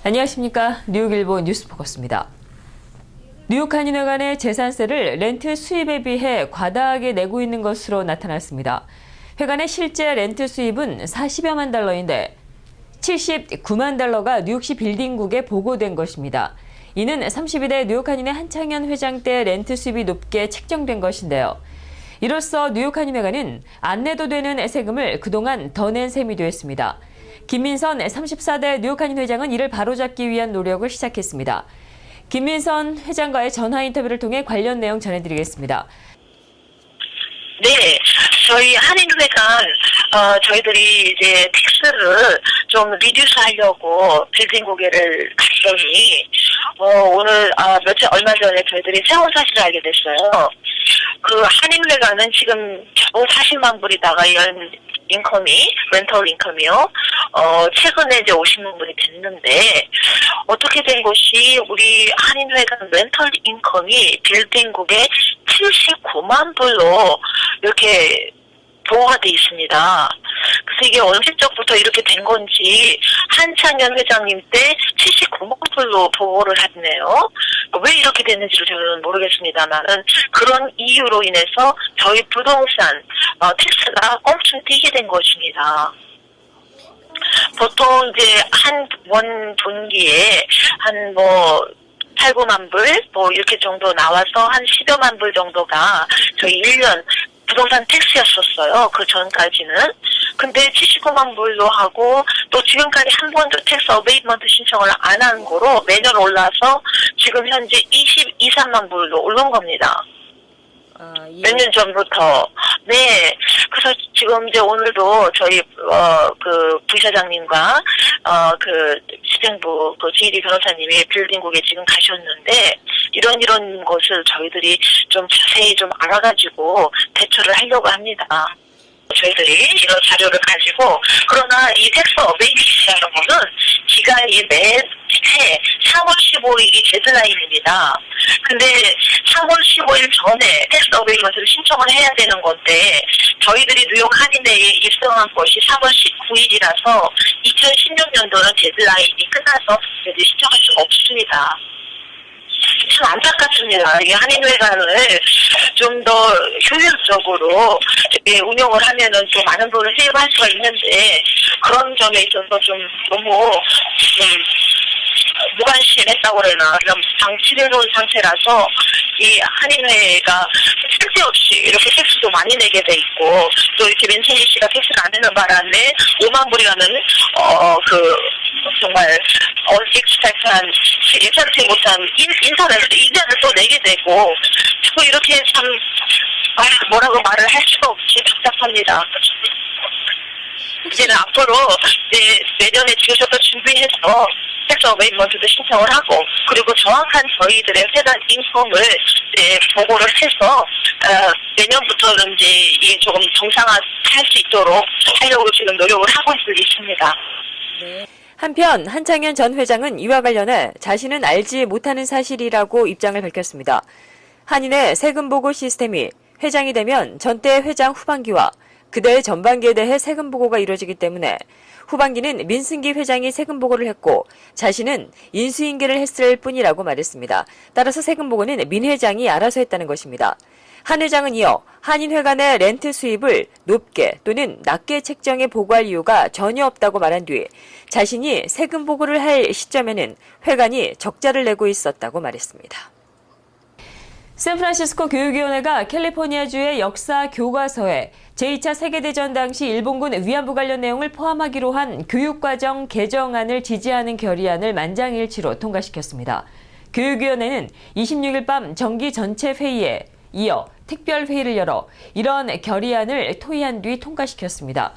안녕하십니까. 뉴욕일보 뉴스포커스입니다. 뉴욕 한인회관의 재산세를 렌트 수입에 비해 과다하게 내고 있는 것으로 나타났습니다. 회관의 실제 렌트 수입은 40여만 달러인데 79만 달러가 뉴욕시 빌딩국에 보고된 것입니다. 이는 32대 뉴욕 한인회 한창현 회장 때 렌트 수입이 높게 책정된 것인데요. 이로써 뉴욕 한인회관은 안 내도 되는 세금을 그동안 더 낸 셈이 되었습니다. 김민선 34대 뉴욕 한인 회장은 이를 바로잡기 위한 노력을 시작했습니다. 김민선 회장과의 전화 인터뷰를 통해 관련 내용 전해드리겠습니다. 네, 저희 한인회관 저희들이 이제 텍스를 좀 리듀스 하려고 빌딩 고개를 갔더니 오늘 얼마 전에 저희들이 새로운 사실을 알게 됐어요. 그 한인회관은 지금 겨우 40만 불이다가 이런 인컴이 렌털 인컴이요. 최근에 이제 50만 불이 됐는데 어떻게 된 것이 우리 한인회관 렌털 인컴이 빌딩국에 79만 불로 이렇게 보호가 돼 있습니다. 그래서 이게 언제적부터 이렇게 된 건지 한창현 회장님 때 79만 불로 보호를 했네요. 왜 이렇게 됐는지를 저는 모르겠습니다만은 그런 이유로 인해서 저희 부동산 텍스가 엄청 뛰게 된 것입니다. 보통 이제 한 원 분기에 한 8, 9만 불, 이렇게 정도 나와서 한 10여만 불 정도가 저희 1년 부동산 텍스였었어요. 그 전까지는. 근데 79만 불로 하고 또 지금까지 한 번도 텍스 어베이먼트 신청을 안 한 거로 매년 올라서 지금 현재 22, 3만 불로 오른 겁니다. 예. 몇 년 전부터. 네. 그래서 지금 이제 오늘도 저희, 그 부사장님과, 그 집행부, 그 GD 변호사님이 빌딩국에 지금 가셨는데, 이런 것을 저희들이 좀 자세히 좀 알아가지고 대처를 하려고 합니다. 저희들이 이런 자료를 가지고, 그러나 이 텍스 어베이먼트라는 거는 기간이 매해 3월 15일이 데드라인입니다. 근데 3월 15일 전에 텍스 어베이먼트를 신청을 해야 되는 건데 저희들이 뉴욕 한인회에 입성한 것이 3월 19일이라서 2016년도는 데드라인이 끝나서 신청할 수가 없습니다. 참 안타깝습니다. 이 한인회관을 좀 더 효율적으로 운영을 하면은 좀 많은 돈을 세입할 수가 있는데 그런 점에 있어서 좀 너무 무관심했다고 그러나 그냥 방치해 놓은 상태라서 이 한인회가 쓸데없이 이렇게 텍스도 많이 내게 돼 있고 또 이렇게 맨세이 씨가 텍스를 안 내는 바람에 5만 불이라는 정말 익스펙트한 예상치 못한 인사를 또 내게 되고 또 이렇게 참 뭐라고 말을 할 수가 없이 답답합니다. 이제는 앞으로 이제 내년에 지금부터 준비해서 텍스 어베이먼트도 신청을 하고 그리고 정확한 저희들의 회관 인컴을 보고를 해서 내년부터는 이제 이게 조금 정상화할 수 있도록 하려고 지금 노력을 하고 있습니다. 네. 한편 한창현 전 회장은 이와 관련해 자신은 알지 못하는 사실이라고 입장을 밝혔습니다. 한인회 세금 보고 시스템이 회장이 되면 전때 회장 후반기와 그대의 전반기에 대해 세금 보고가 이루어지기 때문에 후반기는 민승기 회장이 세금 보고를 했고 자신은 인수인계를 했을 뿐이라고 말했습니다. 따라서 세금 보고는 민 회장이 알아서 했다는 것입니다. 한 회장은 이어 한인회관의 렌트 수입을 높게 또는 낮게 책정해 보고할 이유가 전혀 없다고 말한 뒤 자신이 세금 보고를 할 시점에는 회관이 적자를 내고 있었다고 말했습니다. 샌프란시스코 교육위원회가 캘리포니아주의 역사 교과서에 제2차 세계대전 당시 일본군 위안부 관련 내용을 포함하기로 한 교육과정 개정안을 지지하는 결의안을 만장일치로 통과시켰습니다. 교육위원회는 26일 밤 정기 전체 회의에 이어 특별회의를 열어 이런 결의안을 토의한 뒤 통과시켰습니다.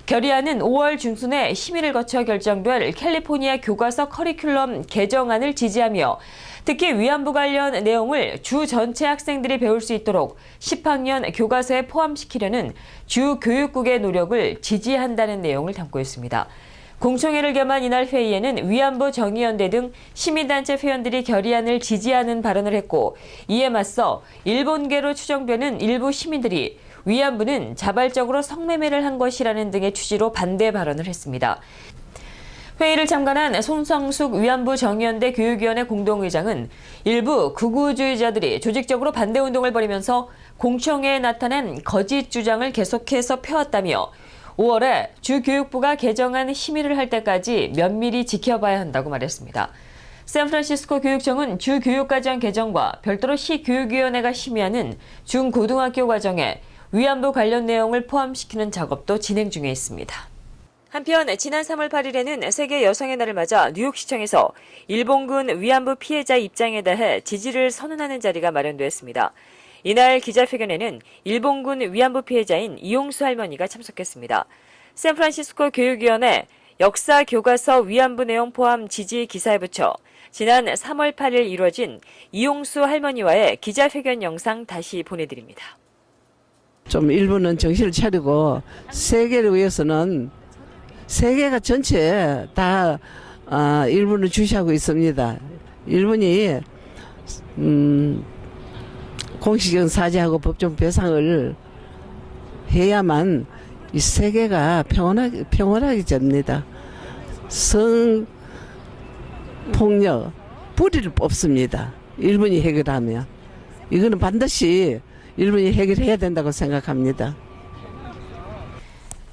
결의안은 5월 중순에 심의를 거쳐 결정될 캘리포니아 교과서 커리큘럼 개정안을 지지하며 특히 위안부 관련 내용을 주 전체 학생들이 배울 수 있도록 10학년 교과서에 포함시키려는 주 교육국의 노력을 지지한다는 내용을 담고 있습니다. 공청회를 겸한 이날 회의에는 위안부 정의연대 등 시민단체 회원들이 결의안을 지지하는 발언을 했고 이에 맞서 일본계로 추정되는 일부 시민들이 위안부는 자발적으로 성매매를 한 것이라는 등의 취지로 반대 발언을 했습니다. 회의를 참관한 손성숙 위안부 정의연대 교육위원회 공동의장은 일부 극우주의자들이 조직적으로 반대운동을 벌이면서 공청회에 나타낸 거짓 주장을 계속해서 펴왔다며 5월에 주교육부가 개정안 심의를 할 때까지 면밀히 지켜봐야 한다고 말했습니다. 샌프란시스코 교육청은 주교육과정 개정과 별도로 시교육위원회가 심의하는 중고등학교 과정에 위안부 관련 내용을 포함시키는 작업도 진행 중에 있습니다. 한편 지난 3월 8일에는 세계 여성의 날을 맞아 뉴욕시청에서 일본군 위안부 피해자 입장에 대해 지지를 선언하는 자리가 마련됐습니다. 이날 기자회견에는 일본군 위안부 피해자인 이용수 할머니가 참석했습니다. 샌프란시스코 교육위원회 역사 교과서 위안부 내용 포함 지지 기사에 붙여 지난 3월 8일 이루어진 이용수 할머니와의 기자회견 영상 다시 보내드립니다. 좀 일본은 정신을 차리고 세계를 위해서는 세계가 전체 다 일본을 주시하고 있습니다. 일본이 공식적인 사죄하고 법정 배상을 해야만 이 세계가 평온하게 됩니다. 성폭력 뿌리를 뽑습니다. 일본이 해결하면 이거는 반드시 일본이 해결해야 된다고 생각합니다.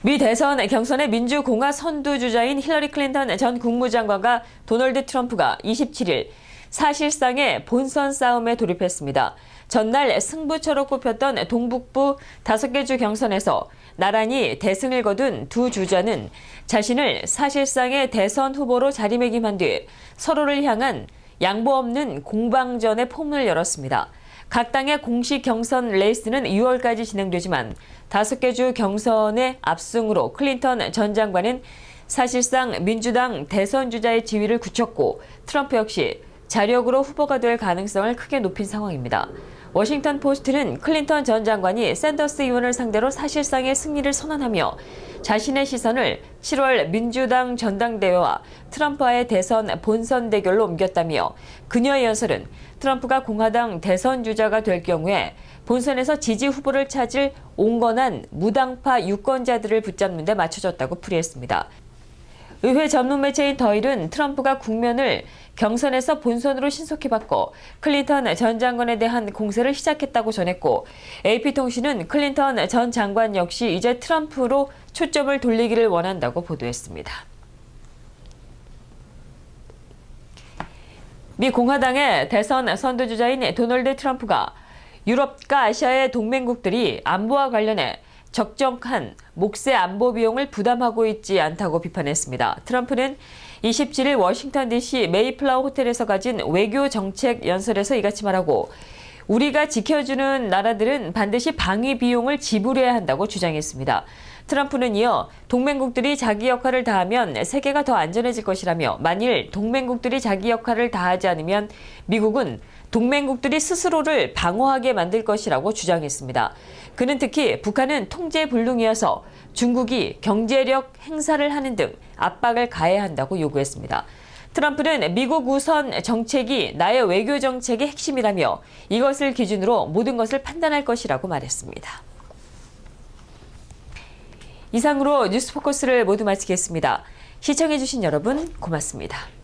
미 대선 경선의 민주공화 선두주자인 힐러리 클린턴 전 국무장관과 도널드 트럼프가 27일 사실상의 본선 싸움에 돌입했습니다. 전날 승부처로 꼽혔던 동북부 5개 주 경선에서 나란히 대승을 거둔 두 주자는 자신을 사실상의 대선 후보로 자리매김한 뒤 서로를 향한 양보 없는 공방전의 포문을 열었습니다. 각 당의 공식 경선 레이스는 6월까지 진행되지만 5개 주 경선의 압승으로 클린턴 전 장관은 사실상 민주당 대선 주자의 지위를 굳혔고 트럼프 역시 자력으로 후보가 될 가능성을 크게 높인 상황입니다. 워싱턴 포스트는 클린턴 전 장관이 샌더스 의원을 상대로 사실상의 승리를 선언하며 자신의 시선을 7월 민주당 전당대회와 트럼프와의 대선 본선 대결로 옮겼다며 그녀의 연설은 트럼프가 공화당 대선 주자가 될 경우에 본선에서 지지 후보를 찾을 온건한 무당파 유권자들을 붙잡는 데 맞춰졌다고 풀이했습니다. 의회 전문 매체인 더힐은 트럼프가 국면을 경선에서 본선으로 신속히 바꿔 클린턴 전 장관에 대한 공세를 시작했다고 전했고 AP통신은 클린턴 전 장관 역시 이제 트럼프로 초점을 돌리기를 원한다고 보도했습니다. 미 공화당의 대선 선두주자인 도널드 트럼프가 유럽과 아시아의 동맹국들이 안보와 관련해 적정한 몫의 안보 비용을 부담하고 있지 않다고 비판했습니다. 트럼프는 27일 워싱턴 DC 메이플라워 호텔에서 가진 외교 정책 연설에서 이같이 말하고 우리가 지켜주는 나라들은 반드시 방위 비용을 지불해야 한다고 주장했습니다. 트럼프는 이어 동맹국들이 자기 역할을 다하면 세계가 더 안전해질 것이라며 만일 동맹국들이 자기 역할을 다하지 않으면 미국은 동맹국들이 스스로를 방어하게 만들 것이라고 주장했습니다. 그는 특히 북한은 통제 불능이어서 중국이 경제력 행사를 하는 등 압박을 가해야 한다고 요구했습니다. 트럼프는 미국 우선 정책이 나의 외교 정책의 핵심이라며 이것을 기준으로 모든 것을 판단할 것이라고 말했습니다. 이상으로 뉴스포커스를 모두 마치겠습니다. 시청해주신 여러분 고맙습니다.